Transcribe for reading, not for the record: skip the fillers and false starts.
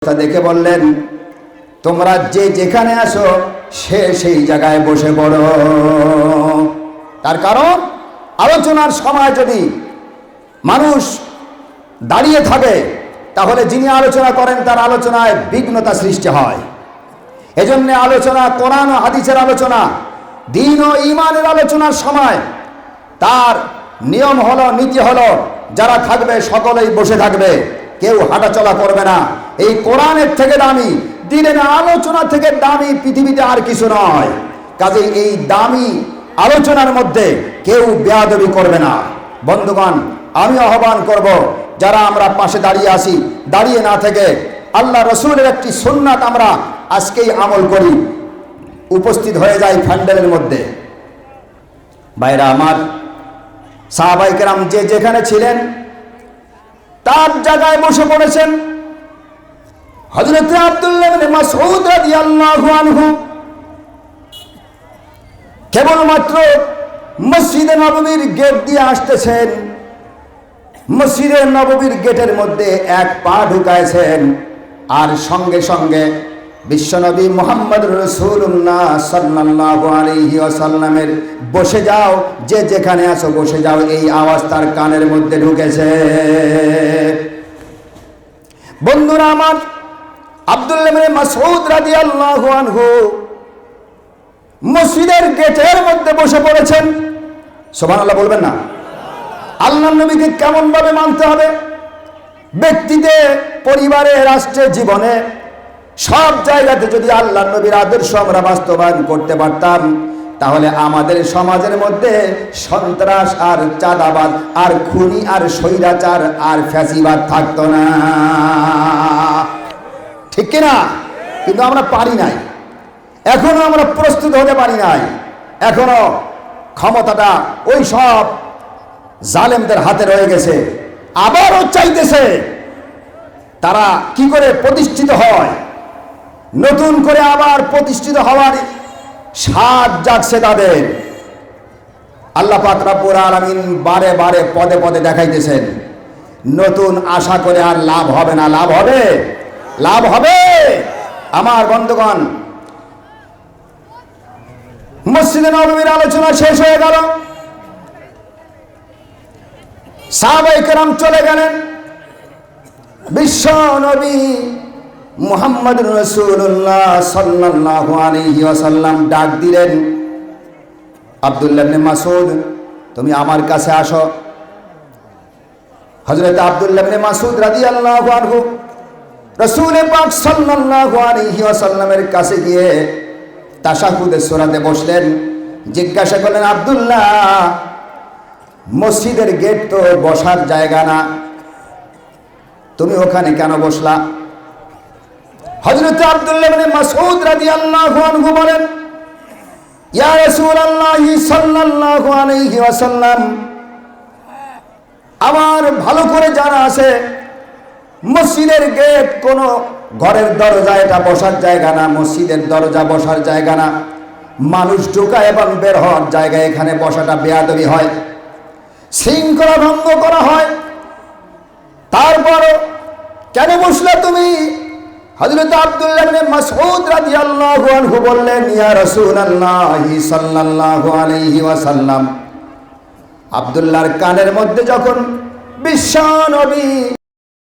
দেখে বললেন, তোমরা যে যেখানে আসো সে সেই জায়গায় বসে পড়ো। তার কারণ আলোচনার সময় যদি মানুষ দাঁড়িয়ে থাকে তাহলে যিনি আলোচনা করেন তার আলোচনায় বিঘ্নতা সৃষ্টি হয়। এজন্য আলোচনা, কোরআন ও হাদিসের আলোচনা, দ্বীন ও ঈমানের আলোচনার সময় তার নিয়ম হলো, নীতি হলো, যারা থাকবে সকলেই বসে থাকবে, কেউ হাঁটাচলা করবে না। এই কোরআনের থেকে দামি, দ্বীনের আলোচনা থেকে দামি পৃথিবীতে আর কিছু নয়। কাজেই এই দামি আলোচনার মধ্যে কেউ বেয়াদবি করবে না। বন্ধুগণ, আমি আহ্বান করব, যারা আমরা পাশে দাঁড়িয়ে আছি, দাঁড়িয়ে না থেকে আল্লাহ রসুলের একটি সুন্নাত আমরা আজকেই আমল করি, উপস্থিত হয়ে যাই প্যান্ডেলের মধ্যে। ভাইরা আমার, সাহাবায়ে কেরাম যে যেখানে ছিলেন তার জায়গায় বসে পড়েছেন। হযরত আব্দুল্লাহ ইবনে মাসউদ রাদিয়াল্লাহু আনহু কেবলমাত্র মসজিদে নববীর গেট দিয়ে আসতেছেন। মসজিদে নববীর গেটের মধ্যে এক পা ঢুকাইছেন, আর সঙ্গে সঙ্গে বিশ্বনবী মুহাম্মদুর রাসূলুল্লাহ সাল্লাল্লাহু আলাইহি ওয়াসাল্লামের বসে যাও, যে যেখানে আছো বসে যাও, এই আওয়াজ তার কানের মধ্যে ঢুকেছে। বন্ধুরা আমার, আব্দুল্লাহ ইবনে মাসউদ রাদিয়াল্লাহু আনহু মসজিদের গেটের মধ্যে বসে পড়েছেন। সুবহানাল্লাহ বলবেন না? আল্লাহর নবীকে কেমন ভাবে মানতে হবে? ব্যক্তিতে, পরিবারে, রাষ্ট্রে, জীবনে, সব জায়গাতে যদি আল্লাহর নবীর আদর্শ আমরা বাস্তবায়ন করতে পারতাম, তাহলে আমাদের সমাজের মধ্যে সন্ত্রাস আর চাঁদাবাদ আর খুনি আর স্বৈরাচার আর ফ্যাসিবাদ থাকতো না। ঠিক কিনা? কিন্তু আমরা পারি নাই, এখনো আমরা প্রস্তুত হতে পারি নাই। এখনো ক্ষমতাটা ওই সব জালেমদের হাতে রয়ে গেছে, আবারও চাইতেছে তারা কি করে প্রতিষ্ঠিত হয়, নতুন করে আবার প্রতিষ্ঠিত হওয়ার স্বাদ জাগছে তাদের। আল্লাহ পাক রব্বুল আলামিন বারে বারে পদে পদে দেখাইতেছেন, নতুন আশা করে আর লাভ হবে না। লাভ হবে, লাভ হবে। আমার বন্ধুগণ, মসজিদে নববীর আলোচনা শেষ হয়ে গেল, সাহাবায়ে কেরাম চলে গেলেন। বিশ্ব নবী মুহাম্মদুর রাসূলুল্লাহ সাল্লাল্লাহু আলাইহি ওয়াসাল্লাম ডাক দিলেন, আব্দুল্লাহ ইবনে মাসউদ, তুমি আমার কাছে আসো। হযরত আব্দুল্লাহ ইবনে মাসউদ রাদিয়াল্লাহু আনহু রাসূল পাক সাল্লাল্লাহু আলাইহি ওয়াসাল্লামের কাছে গিয়ে তাশাহুদের সূরাতে বসলেন। জিজ্ঞাসা করলেন, আব্দুল্লাহ, মসজিদের গেট তো বসার জায়গা না, তুমি ওখানে কেন বসলা? হযরত আব্দুল্লাহ ইবনে মাসউদ রাদিয়াল্লাহু আনহু বলেন, ইয়া রাসূলুল্লাহ সাল্লাল্লাহু আলাইহি ওয়াসাল্লাম, আমার ভালো করে জানা আছে মসজিদের গেট কোনো ঘরের দরজা, এটা বসার জায়গা না। মসজিদের দরজা বসার জায়গা না, মানুষ ঢোকা এবং বের হওয়ার জায়গা। এখানে বসাটা বেয়াদবি হয়, শৃঙ্খলা ভঙ্গ করা হয়। তারপরও কেন বসলে তুমি? হযরত আব্দুল্লাহ ইবনে মাসউদ রাদিয়াল্লাহু আনহু বললেন, ইয়া রাসূলুল্লাহ সাল্লাল্লাহু আলাইহি ওয়াসাল্লাম, আব্দুল্লাহর কানের মধ্যে যখন বিশ্ব নবী